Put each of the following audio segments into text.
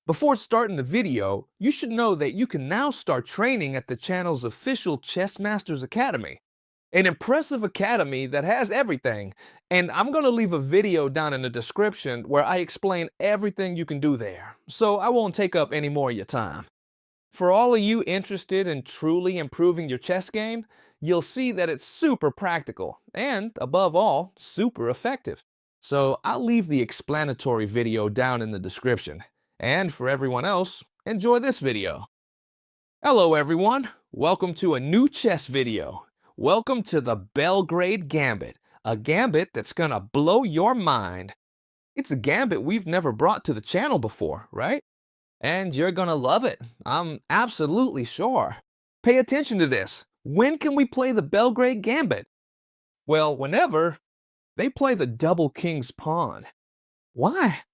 Before starting the video, you should know that you can now start training at the channel's official Chess Masters Academy, an impressive academy that has everything, and I'm going to leave a video down in the description where I explain everything you can do there, so I won't take up any more of your time. For all of you interested in truly improving your chess game, you'll see that it's super practical and, above all, super effective. So I'll leave the explanatory video down in the description. And for everyone else, enjoy this video. Hello everyone, welcome to a new chess video. Welcome to the Belgrade Gambit, a gambit that's gonna blow your mind. It's a gambit we've never brought to the channel before, right? And you're gonna love it, I'm absolutely sure. Pay attention to this. When can we play the Belgrade Gambit? Well, whenever they play the double king's pawn. Why?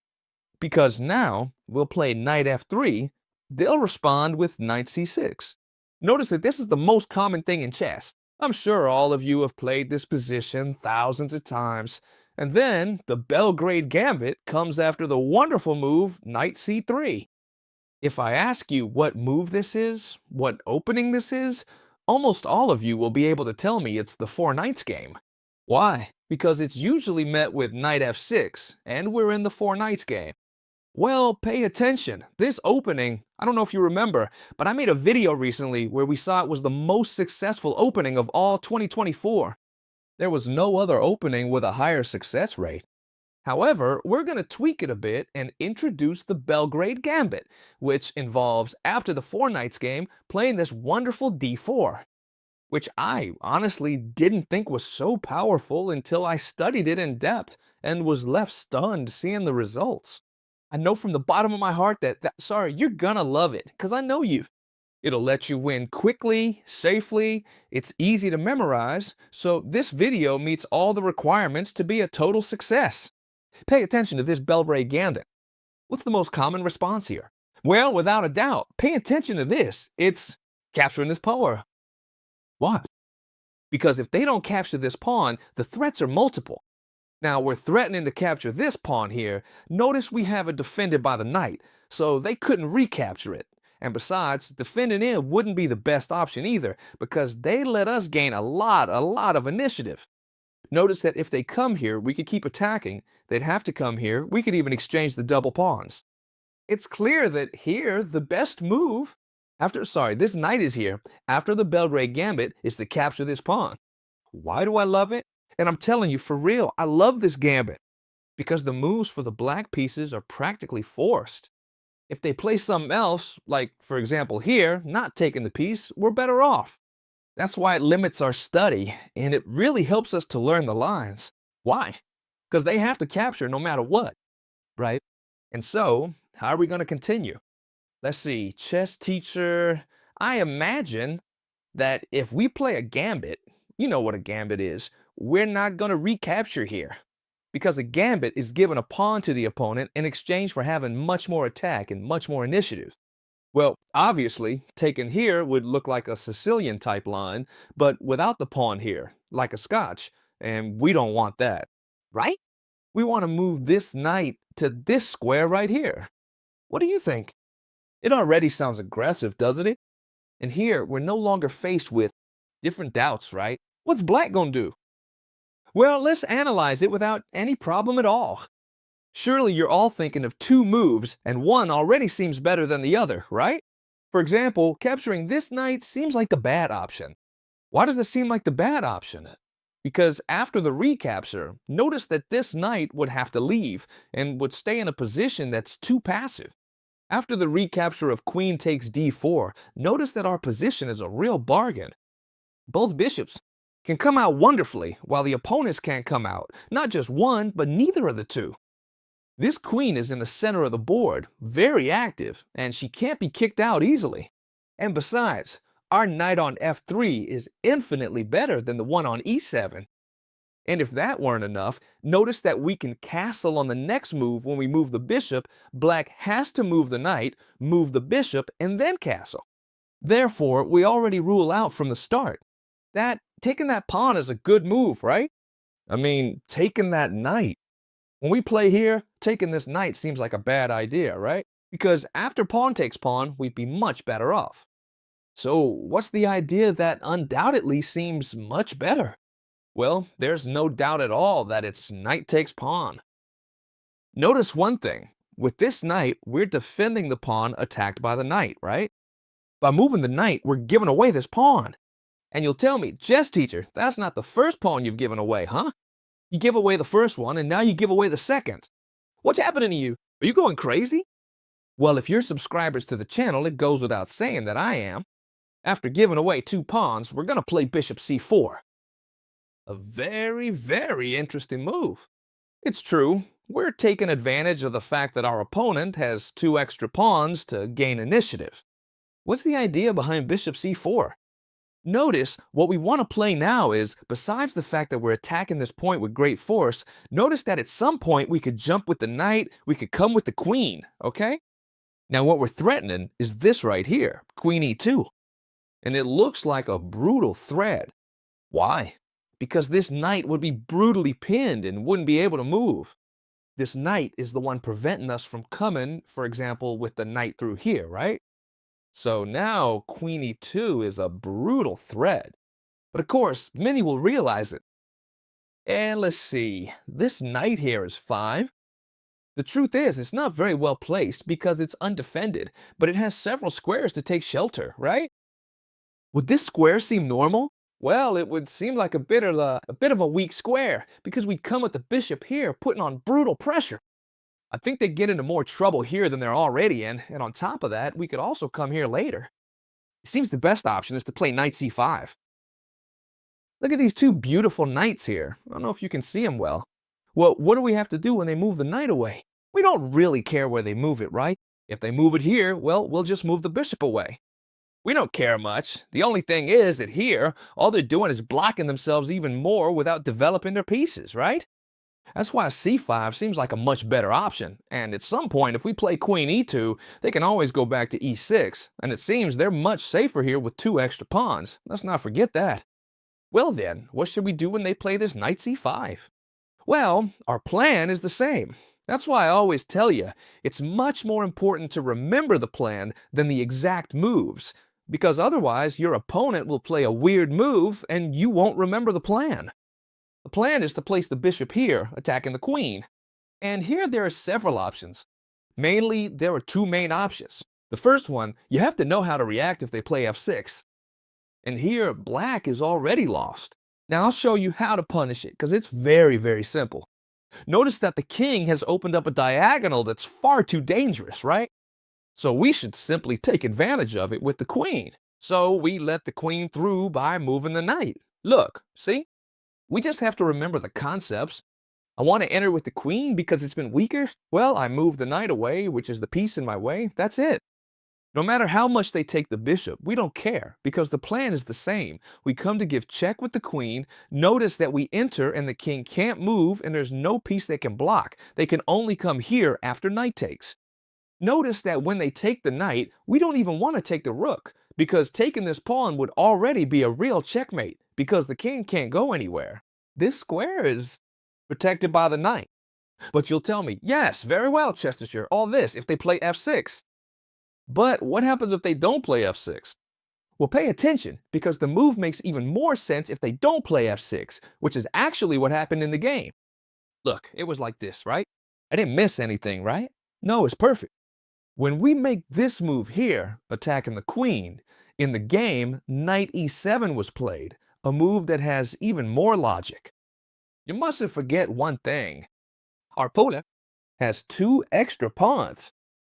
Because now we'll play knight f3, they'll respond with knight c6. Notice that this is the most common thing in chess. I'm sure all of you have played this position thousands of times. And then the Belgrade Gambit comes after the wonderful move knight c3. If I ask you what move this is, what opening this is, almost all of you will be able to tell me it's the four knights game. Why? Because it's usually met with knight f6, and we're in the four knights game. Well, pay attention. This opening, I don't know if you remember, but I made a video recently where we saw it was the most successful opening of all 2024. There was no other opening with a higher success rate. However, we're going to tweak it a bit and introduce the Belgrade Gambit, which involves, after the four knights game, playing this wonderful d4, which I honestly didn't think was so powerful until I studied it in depth and was left stunned seeing the results. I know from the bottom of my heart that you're gonna love it, because I know you. It'll let you win quickly, safely, it's easy to memorize, so this video meets all the requirements to be a total success. Pay attention to this Belgrade Gambit. What's the most common response here? Well, without a doubt, pay attention to this. It's capturing this pawn. Why? Because if they don't capture this pawn, the threats are multiple. Now, we're threatening to capture this pawn here. Notice we have it defended by the knight, so they couldn't recapture it. And besides, defending it wouldn't be the best option either, because they let us gain a lot of initiative. Notice that if they come here, we could keep attacking. They'd have to come here. We could even exchange the double pawns. It's clear that here, the best move, this knight is here, after the Belgrade Gambit, is to capture this pawn. Why do I love it? And I'm telling you, for real, I love this gambit. Because the moves for the black pieces are practically forced. If they play something else, like, for example here, not taking the piece, we're better off. That's why it limits our study, and it really helps us to learn the lines. Why? Because they have to capture no matter what, right? And so, how are we going to continue? Let's see, chess teacher. I imagine that if we play a gambit, you know what a gambit is, we're not going to recapture here. Because a gambit is giving a pawn to the opponent in exchange for having much more attack and much more initiative. Well, obviously, taken here would look like a Sicilian type line, but without the pawn here, like a Scotch, and we don't want that, right? We want to move this knight to this square right here. What do you think? It already sounds aggressive, doesn't it? And here, we're no longer faced with different doubts, right? What's black gonna do? Well, let's analyze it without any problem at all. Surely you're all thinking of two moves, and one already seems better than the other, right? For example, capturing this knight seems like the bad option. Why does it seem like the bad option? Because after the recapture, notice that this knight would have to leave, and would stay in a position that's too passive. After the recapture of queen takes d4, notice that our position is a real bargain. Both bishops can come out wonderfully, while the opponents can't come out. Not just one, but neither of the two. This queen is in the center of the board, very active, and she can't be kicked out easily. And besides, our knight on f3 is infinitely better than the one on e7. And if that weren't enough, notice that we can castle on the next move when we move the bishop. Black has to move the knight, move the bishop, and then castle. Therefore, we already rule out from the start that taking that pawn is a good move, right? I mean, taking that knight. When we play here, taking this knight seems like a bad idea, right? because after pawn takes pawn, we'd be much better off. So what's the idea that undoubtedly seems much better? Well, there's no doubt at all that it's knight takes pawn. Notice one thing. With this knight, we're defending the pawn attacked by the knight, right? By moving the knight, we're giving away this pawn. And you'll tell me, chess teacher, that's not the first pawn you've given away, huh? You give away the first one, and now you give away the second. What's happening to you? Are you going crazy? Well, if you're subscribers to the channel, it goes without saying that I am. After giving away 2 pawns, we're going to play bishop c4. A very, very interesting move. It's true, we're taking advantage of the fact that our opponent has 2 extra pawns to gain initiative. What's the idea behind bishop c4? Notice what we want to play now is, besides the fact that we're attacking this point with great force, notice that at some point we could jump with the knight, we could come with the queen, okay? Now what we're threatening is this right here, queen e2. And it looks like a brutal threat. Why? Because this knight would be brutally pinned and wouldn't be able to move. This knight is the one preventing us from coming, for example, with the knight through here, right? So now queen e2 is a brutal threat. But of course, many will realize it. And let's see, this knight here is fine. The truth is, it's not very well placed because it's undefended, but it has several squares to take shelter, right? Would this square seem normal? Well, it would seem like a bit of a weak square because we'd come with the bishop here putting on brutal pressure. I think they'd get into more trouble here than they're already in, and on top of that, we could also come here later. It seems the best option is to play knight c5. Look at these 2 beautiful knights here. I don't know if you can see them well. Well, what do we have to do when they move the knight away? We don't really care where they move it, right? If they move it here, well, we'll just move the bishop away. We don't care much. The only thing is that here, all they're doing is blocking themselves even more without developing their pieces, right? That's why c5 seems like a much better option, and at some point if we play queen e2, they can always go back to e6, and it seems they're much safer here with 2 extra pawns. Let's not forget that. Well then, what should we do when they play this knight c5? Well, our plan is the same. That's why I always tell you, it's much more important to remember the plan than the exact moves, because otherwise your opponent will play a weird move and you won't remember the plan. The plan is to place the bishop here, attacking the queen. And here there are several options. Mainly, there are 2 main options. The first one, you have to know how to react if they play f6. And here, black is already lost. Now I'll show you how to punish it, because it's very, very simple. Notice that the king has opened up a diagonal that's far too dangerous, right? So we should simply take advantage of it with the queen. So we let the queen through by moving the knight. Look, see? We just have to remember the concepts. I want to enter with the queen because it's been weaker. Well, I move the knight away, which is the piece in my way. That's it. No matter how much they take the bishop, we don't care because the plan is the same. We come to give check with the queen. Notice that we enter and the king can't move and there's no piece they can block. They can only come here after knight takes. Notice that when they take the knight, we don't even want to take the rook because taking this pawn would already be a real checkmate because the king can't go anywhere. This square is protected by the knight. But you'll tell me, yes, very well, Chestershire, all this if they play f6. But what happens if they don't play f6? Well, pay attention, because the move makes even more sense if they don't play f6, which is actually what happened in the game. Look, it was like this, right? I didn't miss anything, right? No, it's perfect. When we make this move here, attacking the queen, in the game, knight e7 was played, a move that has even more logic. You mustn't forget one thing. Our opponent has 2 extra pawns.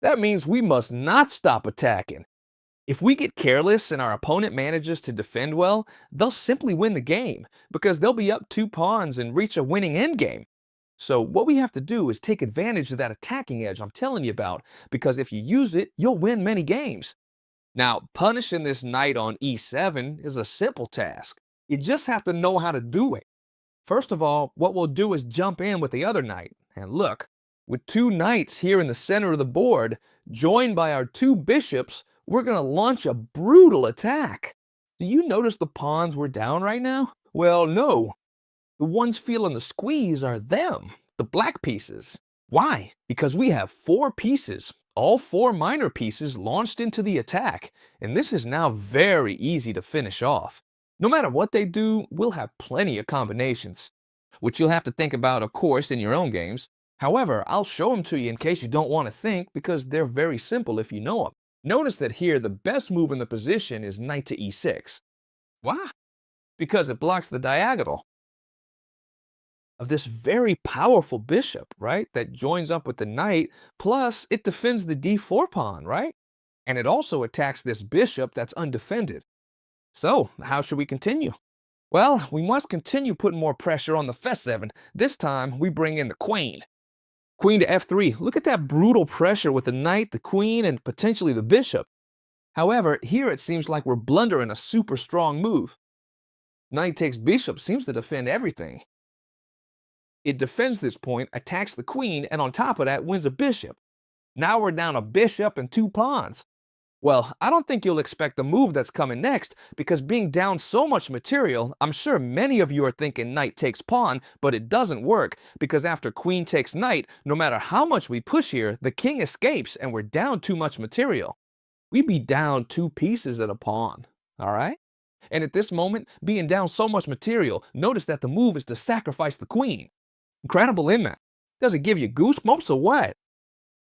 That means we must not stop attacking. If we get careless and our opponent manages to defend well, they'll simply win the game because they'll be up 2 pawns and reach a winning endgame. So what we have to do is take advantage of that attacking edge I'm telling you about, because if you use it, you'll win many games. Now, punishing this knight on e7 is a simple task. You just have to know how to do it. First of all, what we'll do is jump in with the other knight. And look, with 2 knights here in the center of the board, joined by our 2 bishops, we're going to launch a brutal attack. Do you notice the pawns we're down right now? Well, no. The ones feeling the squeeze are them, the black pieces. Why? Because we have 4 pieces, All four minor pieces launched into the attack, and this is now very easy to finish off. No matter what they do, we'll have plenty of combinations, which you'll have to think about, of course, in your own games. However, I'll show them to you in case you don't want to think, because they're very simple if you know them. Notice that here the best move in the position is knight to e6. Why? Because it blocks the diagonal of this very powerful bishop, right? That joins up with the knight, plus it defends the d4 pawn, right? And it also attacks this bishop that's undefended. So, how should we continue? Well, we must continue putting more pressure on the f7. This time, we bring in the queen. Queen to f3. Look at that brutal pressure with the knight, the queen, and potentially the bishop. However, here it seems like we're blundering a super strong move. Knight takes bishop seems to defend everything. It defends this point, attacks the queen, and on top of that wins a bishop. Now we're down a bishop and two pawns. Well, I don't think you'll expect the move that's coming next, because being down so much material, I'm sure many of you are thinking knight takes pawn, but it doesn't work, because after queen takes knight, no matter how much we push here, the king escapes and we're down too much material. We'd be down two pieces and a pawn, all right? And at this moment, being down so much material, notice that the move is to sacrifice the queen. Incredible, isn't it? Does it give you goosebumps or what?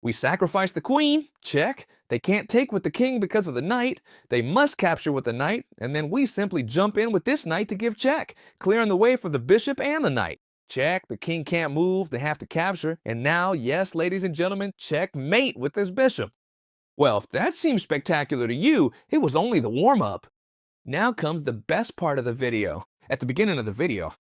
We sacrifice the queen, check. They can't take with the king because of the knight. They must capture with the knight, and then we simply jump in with this knight to give check, clearing the way for the bishop and the knight. Check, the king can't move, they have to capture, and now, yes, ladies and gentlemen, checkmate with this bishop. Well, if that seems spectacular to you, it was only the warm-up. Now comes the best part of the video. At the beginning of the video,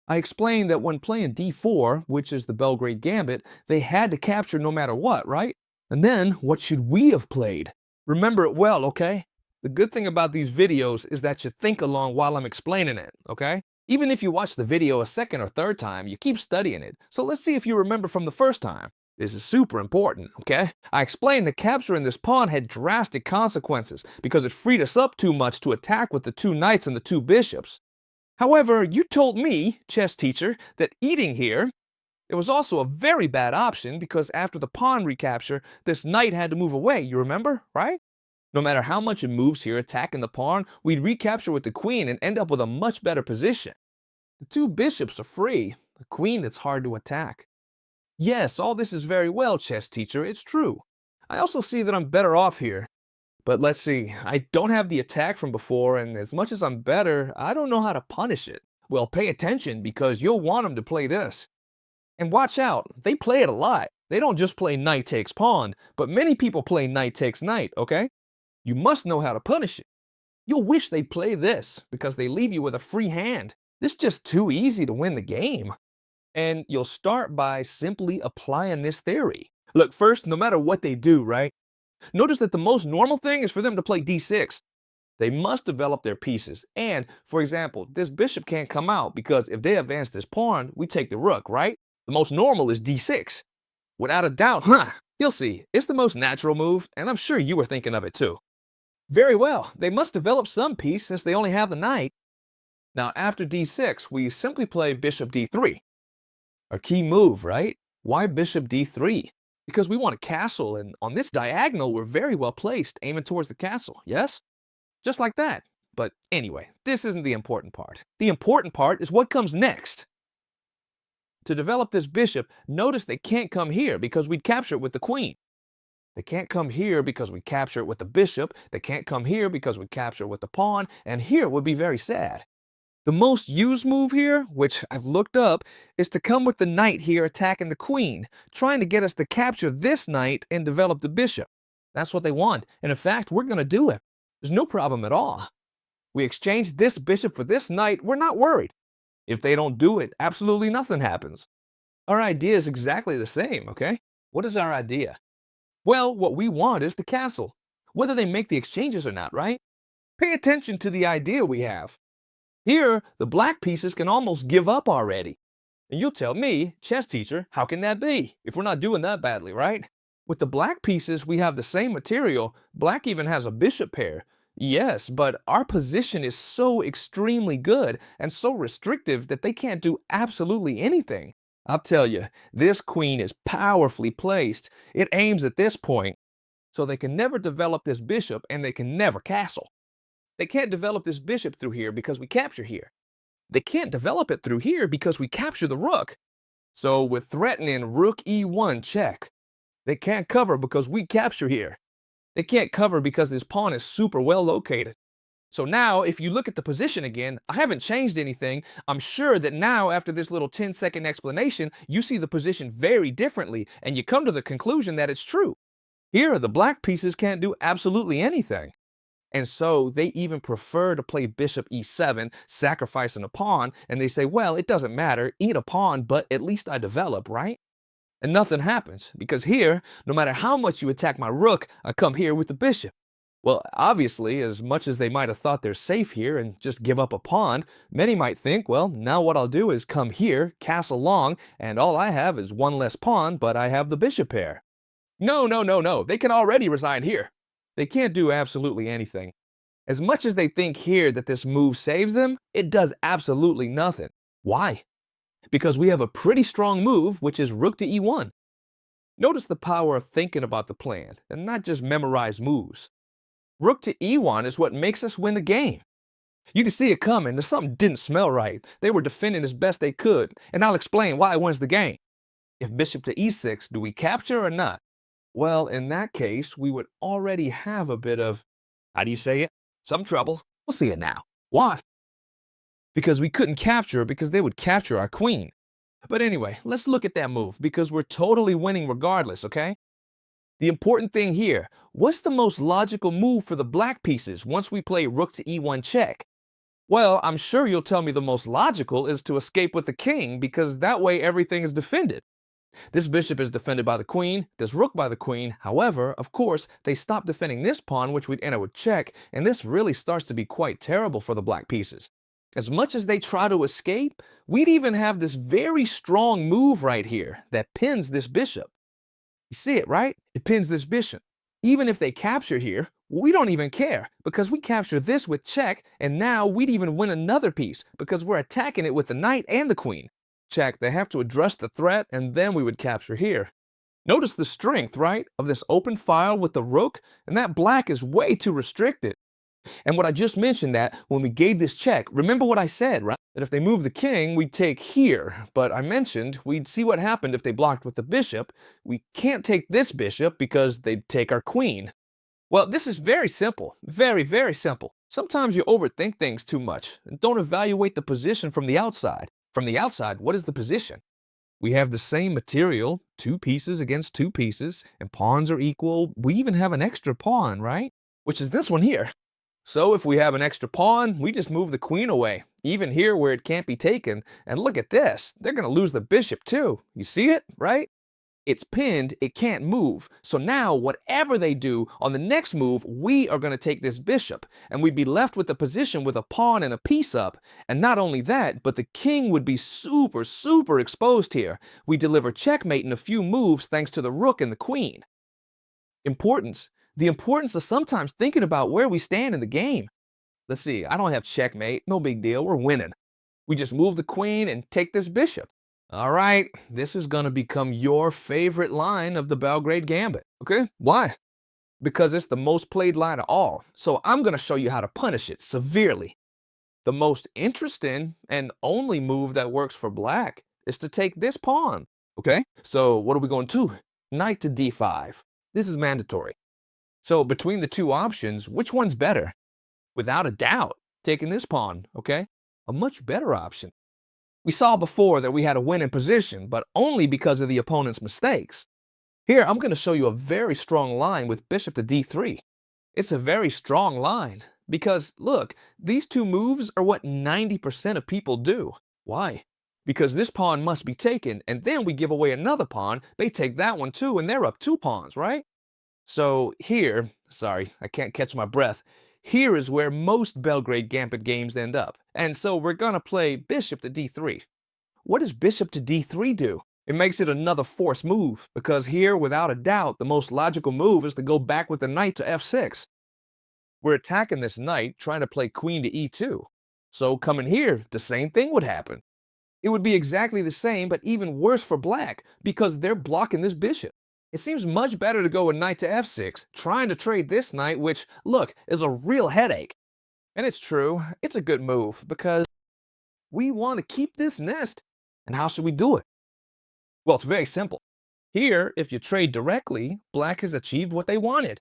I explained that when playing d4, which is the Belgrade Gambit, they had to capture no matter what, right? And then, what should we have played? Remember it well, okay? The good thing about these videos is that you think along while I'm explaining it, okay? Even if you watch the video a second or third time, you keep studying it. So let's see if you remember from the first time. This is super important, okay? I explained that capturing this pawn had drastic consequences because it freed us up too much to attack with the two knights and the two bishops. However, you told me, chess teacher, that eating here, it was also a very bad option because after the pawn recapture, this knight had to move away, you remember, right? No matter how much it moves here attacking the pawn, we'd recapture with the queen and end up with a much better position. The two bishops are free, the queen that's hard to attack. Yes, all this is very well, chess teacher, it's true. I also see that I'm better off here. But let's see, I don't have the attack from before, and as much as I'm better, I don't know how to punish it. Well, pay attention, because you'll want them to play this. And watch out, they play it a lot. They don't just play knight takes pawn, but many people play knight takes knight, okay? You must know how to punish it. You'll wish they play this, because they leave you with a free hand. This is just too easy to win the game. And you'll start by simply applying this theory. Look, first, no matter what they do, right? Notice that the most normal thing is for them to play d6. They must develop their pieces. And, for example, this bishop can't come out because if they advance this pawn, we take the rook, right? The most normal is d6. Without a doubt, you'll see. It's the most natural move, and I'm sure you were thinking of it too. Very well, they must develop some piece since they only have the knight. Now, after d6, we simply play bishop d3. Our key move, right? Why bishop d3? Because we want a castle, and on this diagonal, we're very well placed, aiming towards the castle, yes? Just like that. But anyway, this isn't the important part. The important part is what comes next. To develop this bishop, notice they can't come here because we'd capture it with the queen. They can't come here because we capture it with the bishop. They can't come here because we capture it with the pawn, and here would be very sad. The most used move here, which I've looked up, is to come with the knight here attacking the queen, trying to get us to capture this knight and develop the bishop. That's what they want, and in fact, we're going to do it. There's no problem at all. We exchange this bishop for this knight, we're not worried. If they don't do it, absolutely nothing happens. Our idea is exactly the same, okay? What is our idea? Well, what we want is the castle, whether they make the exchanges or not, right? Pay attention to the idea we have. Here, the black pieces can almost give up already. And you'll tell me, chess teacher, how can that be, if we're not doing that badly, right? With the black pieces, we have the same material. Black even has a bishop pair. Yes, but our position is so extremely good and so restrictive that they can't do absolutely anything. I'll tell you, this queen is powerfully placed. It aims at this point. So they can never develop this bishop and they can never castle. They can't develop this bishop through here because we capture here. They can't develop it through here because we capture the rook. So we're threatening rook e1 check. They can't cover because we capture here. They can't cover because this pawn is super well located. So now, if you look at the position again, I haven't changed anything. I'm sure that now, after this little 10-second explanation, you see the position very differently, and you come to the conclusion that it's true. Here, the black pieces can't do absolutely anything. And so they even prefer to play bishop e7, sacrificing a pawn, and they say, well, it doesn't matter, eat a pawn, but at least I develop, right? And nothing happens, because here, no matter how much you attack my rook, I come here with the bishop. Well, obviously, as much as they might have thought they're safe here and just give up a pawn, many might think, well, now what I'll do is come here, castle long, and all I have is one less pawn, but I have the bishop pair. No, no, no, no, they can already resign here. They can't do absolutely anything. As much as they think here that this move saves them, it does absolutely nothing. Why? Because we have a pretty strong move, which is rook to e1. Notice the power of thinking about the plan, and not just memorize moves. Rook to e1 is what makes us win the game. You can see it coming, that something didn't smell right. They were defending as best they could, and I'll explain why it wins the game. If bishop to e6, do we capture or not? Well, in that case, we would already have a bit of, how do you say it? Some trouble. We'll see it now. Why? Because we couldn't capture because they would capture our queen. But anyway, let's look at that move because we're totally winning regardless, okay? The important thing here, what's the most logical move for the black pieces once we play rook to e1 check? Well, I'm sure you'll tell me the most logical is to escape with the king because that way everything is defended. This bishop is defended by the queen, this rook by the queen. However, of course, they stop defending this pawn, which we'd enter with check, and this really starts to be quite terrible for the black pieces. As much as they try to escape, we'd even have this very strong move right here that pins this bishop. You see it, right? It pins this bishop. Even if they capture here, we don't even care because we capture this with check, and now we'd even win another piece because we're attacking it with the knight and the queen. Check, they have to address the threat, and then we would capture here. Notice the strength, right, of this open file with the rook, and that black is way too restricted. And what I just mentioned that when we gave this check, remember what I said, right? That if they move the king, we'd take here. But I mentioned we'd see what happened if they blocked with the bishop. We can't take this bishop because they'd take our queen. Well, this is very simple. Very, very simple. Sometimes you overthink things too much and don't evaluate the position from the outside. From the outside, what is the position? We have the same material, two pieces against two pieces, and pawns are equal. We even have an extra pawn, right? Which is this one here. So if we have an extra pawn, we just move the queen away, even here where it can't be taken. And look at this, they're going to lose the bishop too. You see it, right? It's pinned, it can't move. So now whatever they do on the next move, we are going to take this bishop and we'd be left with the position with a pawn and a piece up. And not only that, but the king would be super, super exposed here. We deliver checkmate in a few moves thanks to the rook and the queen. Importance. The importance of sometimes thinking about where we stand in the game. Let's see, I don't have checkmate, no big deal, we're winning. We just move the queen and take this bishop. All right, this is going to become your favorite line of the Belgrade Gambit. Okay, why? Because it's the most played line of all. So I'm going to show you how to punish it severely. The most interesting and only move that works for black is to take this pawn. Okay, so what are we going to do? Knight to d5. This is mandatory. So between the two options, which one's better? Without a doubt, taking this pawn, okay? A much better option. We saw before that we had a winning position, but only because of the opponent's mistakes. Here, I'm going to show you a very strong line with bishop to d3. It's a very strong line because, look, these two moves are what 90% of people do. Why? Because this pawn must be taken, and then we give away another pawn. They take that one too, and they're up two pawns, right? So here, sorry, I can't catch my breath. Here is where most Belgrade Gambit games end up. And so we're going to play bishop to d3. What does bishop to d3 do? It makes it another forced move, because here, without a doubt, the most logical move is to go back with the knight to f6. We're attacking this knight, trying to play queen to e2. So coming here, the same thing would happen. It would be exactly the same, but even worse for black, because they're blocking this bishop. It seems much better to go with knight to f6, trying to trade this knight, which, look, is a real headache. And it's true, it's a good move, because we want to keep this nest. And how should we do it? Well, it's very simple. Here, if you trade directly, black has achieved what they wanted.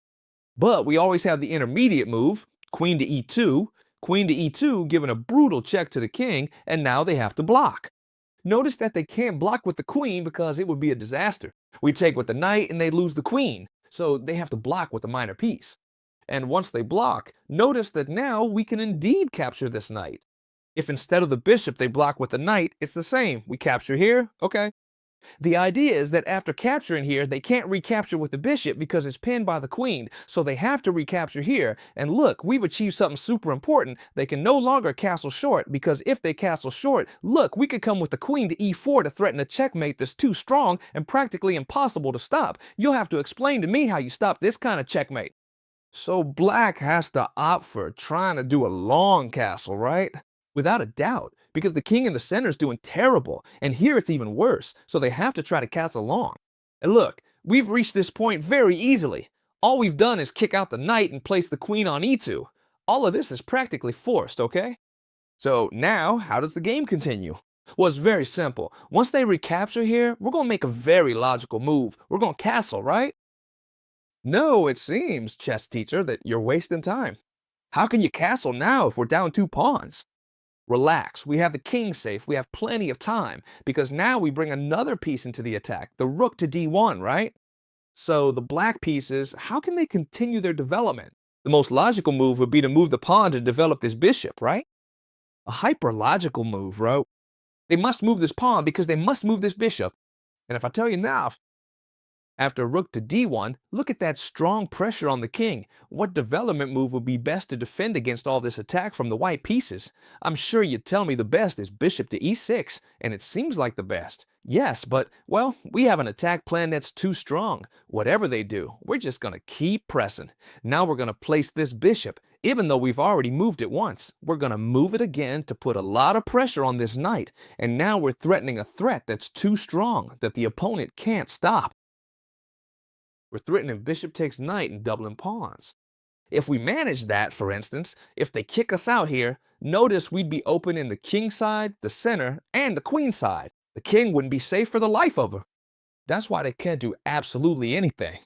But we always have the intermediate move, queen to e2 giving a brutal check to the king, and now they have to block. Notice that they can't block with the queen because it would be a disaster. We take with the knight and they lose the queen, so they have to block with a minor piece. And once they block, notice that now we can indeed capture this knight. If instead of the bishop they block with the knight, it's the same. We capture here, okay. The idea is that after capturing here, they can't recapture with the bishop because it's pinned by the queen, so they have to recapture here. And look, we've achieved something super important. They can no longer castle short, because if they castle short, look, we could come with the queen to e4 to threaten a checkmate that's too strong and practically impossible to stop. You'll have to explain to me how you stop this kind of checkmate. So black has to opt for trying to do a long castle, right? Without a doubt, because the king in the center is doing terrible, and here it's even worse, so they have to try to castle long. And look, we've reached this point very easily. All we've done is kick out the knight and place the queen on e2. All of this is practically forced, okay? So now, how does the game continue? Well, it's very simple. Once they recapture here, we're going to make a very logical move. We're going to castle, right? No, it seems, chess teacher, that you're wasting time. How can you castle now if we're down 2 pawns? Relax, we have the king safe, we have plenty of time, because now we bring another piece into the attack, the rook to d1, right? So the black pieces, how can they continue their development? The most logical move would be to move the pawn to develop this bishop, right? A hyper-logical move, right? They must move this pawn because they must move this bishop. And if I tell you now, after rook to d1, look at that strong pressure on the king. What development move would be best to defend against all this attack from the white pieces? I'm sure you'd tell me the best is bishop to e6, and it seems like the best. Yes, but, well, we have an attack plan that's too strong. Whatever they do, we're just gonna keep pressing. Now we're gonna place this bishop. Even though we've already moved it once, we're gonna move it again to put a lot of pressure on this knight, and now we're threatening a threat that's too strong, that the opponent can't stop. We're threatening bishop takes knight and doubling pawns. If we manage that, for instance, if they kick us out here, notice we'd be open in the king side, the center, and the queen side. The king wouldn't be safe for the life of her. That's why they can't do absolutely anything.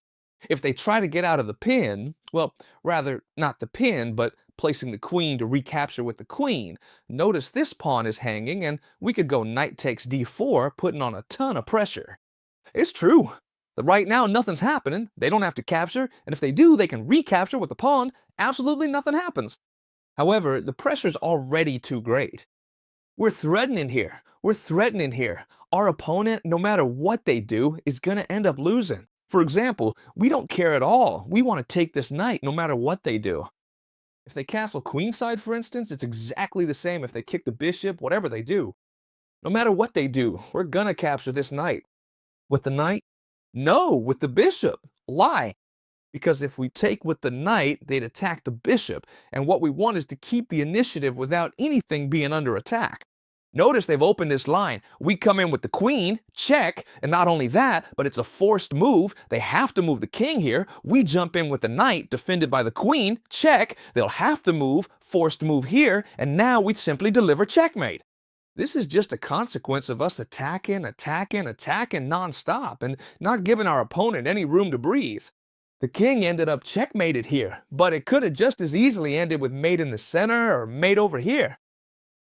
If they try to get out of the pin, well, rather, not the pin, but placing the queen to recapture with the queen, notice this pawn is hanging, and we could go knight takes d4, putting on a ton of pressure. It's true. Right now, nothing's happening. They don't have to capture, and if they do, they can recapture with the pawn. Absolutely nothing happens. However, the pressure's already too great. We're threatening here. We're threatening here. Our opponent, no matter what they do, is going to end up losing. For example, we don't care at all. We want to take this knight no matter what they do. If they castle queenside, for instance, it's exactly the same if they kick the bishop, whatever they do. No matter what they do, we're going to capture this knight. With the knight? No, with the bishop. Why? Because if we take with the knight, they'd attack the bishop, and what we want is to keep the initiative without anything being under attack. Notice they've opened this line. We come in with the queen, check, and not only that, but it's a forced move. They have to move the king here. We jump in with the knight, defended by the queen, check. They'll have to move, forced move here, and now we simply deliver checkmate. This is just a consequence of us attacking nonstop and not giving our opponent any room to breathe. The king ended up checkmated here, but it could have just as easily ended with mate in the center or mate over here.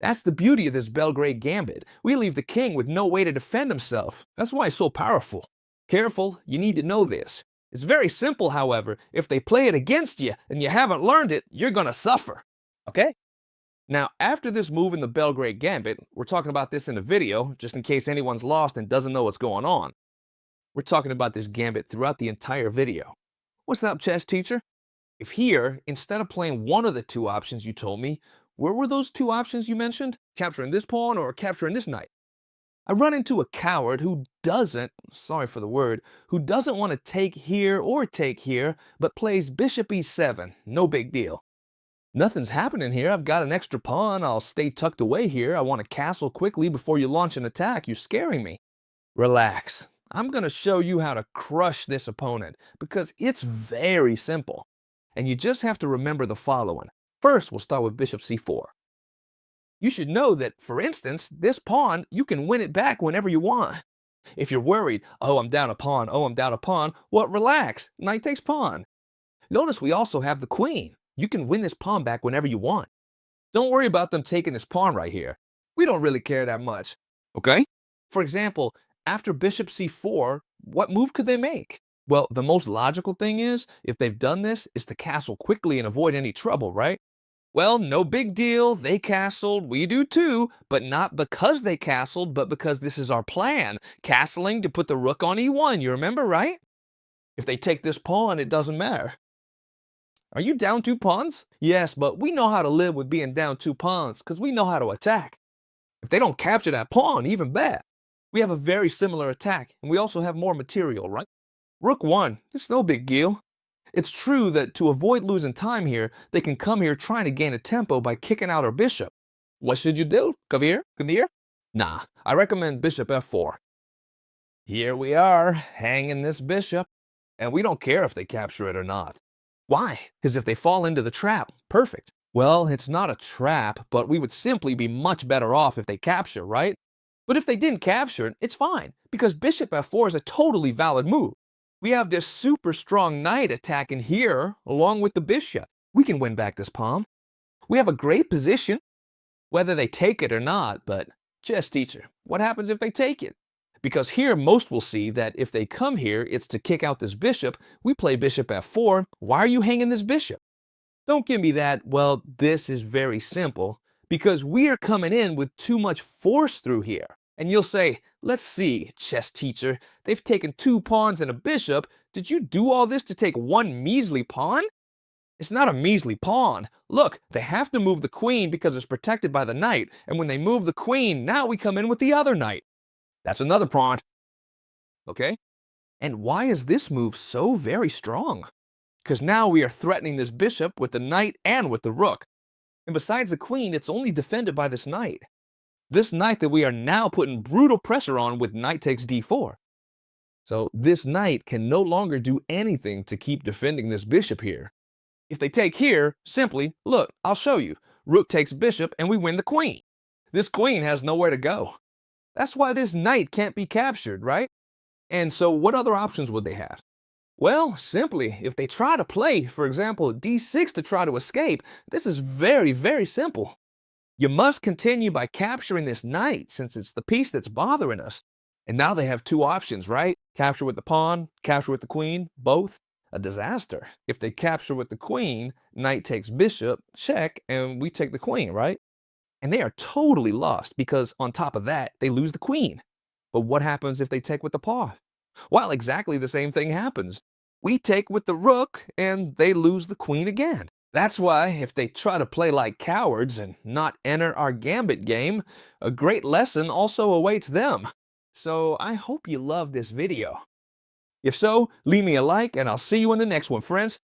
That's the beauty of this Belgrade Gambit. We leave the king with no way to defend himself. That's why it's so powerful. Careful, you need to know this. It's very simple, however. If they play it against you and you haven't learned it, you're gonna suffer. Okay? Now, after this move in the Belgrade Gambit, we're talking about this in a video, just in case anyone's lost and doesn't know what's going on. We're talking about this Gambit throughout the entire video. What's up, chess teacher? If here, instead of playing one of the two options you told me, where were those two options you mentioned? Capturing this pawn or capturing this knight? I run into a coward who doesn't, sorry for the word, who doesn't want to take here or take here, but plays bishop e7, no big deal. Nothing's happening here. I've got an extra pawn. I'll stay tucked away here. I want to castle quickly before you launch an attack. You're scaring me. Relax. I'm going to show you how to crush this opponent because it's very simple. And you just have to remember the following. First, we'll start with bishop c4. You should know that, for instance, this pawn, you can win it back whenever you want. If you're worried, oh, I'm down a pawn, oh, I'm down a pawn, well, relax, knight takes pawn. Notice we also have the queen. You can win this pawn back whenever you want. Don't worry about them taking this pawn right here. We don't really care that much, okay? For example, after bishop c4, what move could they make? Well, the most logical thing is, if they've done this, is to castle quickly and avoid any trouble, right? Well, no big deal, they castled, we do too, but not because they castled, but because this is our plan, castling to put the rook on e1, you remember, right? If they take this pawn, it doesn't matter. Are you down 2 pawns? Yes, but we know how to live with being down 2 pawns, because we know how to attack. If they don't capture that pawn, even better. We have a very similar attack, and we also have more material, right? Rook 1, it's no big deal. It's true that to avoid losing time here, they can come here trying to gain a tempo by kicking out our bishop. What should you do? Come here? Come here? Nah, I recommend bishop f4. Here we are, hanging this bishop, and we don't care if they capture it or not. Why? Because if they fall into the trap, perfect. Well, it's not a trap, but we would simply be much better off if they capture, right? But if they didn't capture it, it's fine, because bishop f4 is a totally valid move. We have this super strong knight attacking here, along with the bishop. We can win back this pawn. We have a great position, whether they take it or not, but just teacher, what happens if they take it? Because here most will see that if they come here, it's to kick out this bishop. We play bishop f4. Why are you hanging this bishop? Don't give me that, well, this is very simple, because we are coming in with too much force through here. And you'll say, let's see, chess teacher, they've taken 2 pawns and a bishop. Did you do all this to take 1 measly pawn? It's not a measly pawn. Look, they have to move the queen because it's protected by the knight. And when they move the queen, now we come in with the other knight. That's another pawn. Okay? And why is this move so very strong? Because now we are threatening this bishop with the knight and with the rook. And besides the queen, it's only defended by this knight. This knight that we are now putting brutal pressure on with knight takes d4. So this knight can no longer do anything to keep defending this bishop here. If they take here, simply, look, I'll show you. Rook takes bishop and we win the queen. This queen has nowhere to go. That's why this knight can't be captured, right? And so what other options would they have? Well, simply, if they try to play, for example, d6 to try to escape, this is very, very simple. You must continue by capturing this knight, since it's the piece that's bothering us. And now they have 2 options, right? Capture with the pawn, capture with the queen, both. A disaster. If they capture with the queen, knight takes bishop, check, and we take the queen, right? And they are totally lost, because on top of that, they lose the queen. But what happens if they take with the pawn? Well, exactly the same thing happens. We take with the rook, and they lose the queen again. That's why, if they try to play like cowards and not enter our Gambit game, a great lesson also awaits them. So I hope you loved this video. If so, leave me a like and I'll see you in the next one, friends.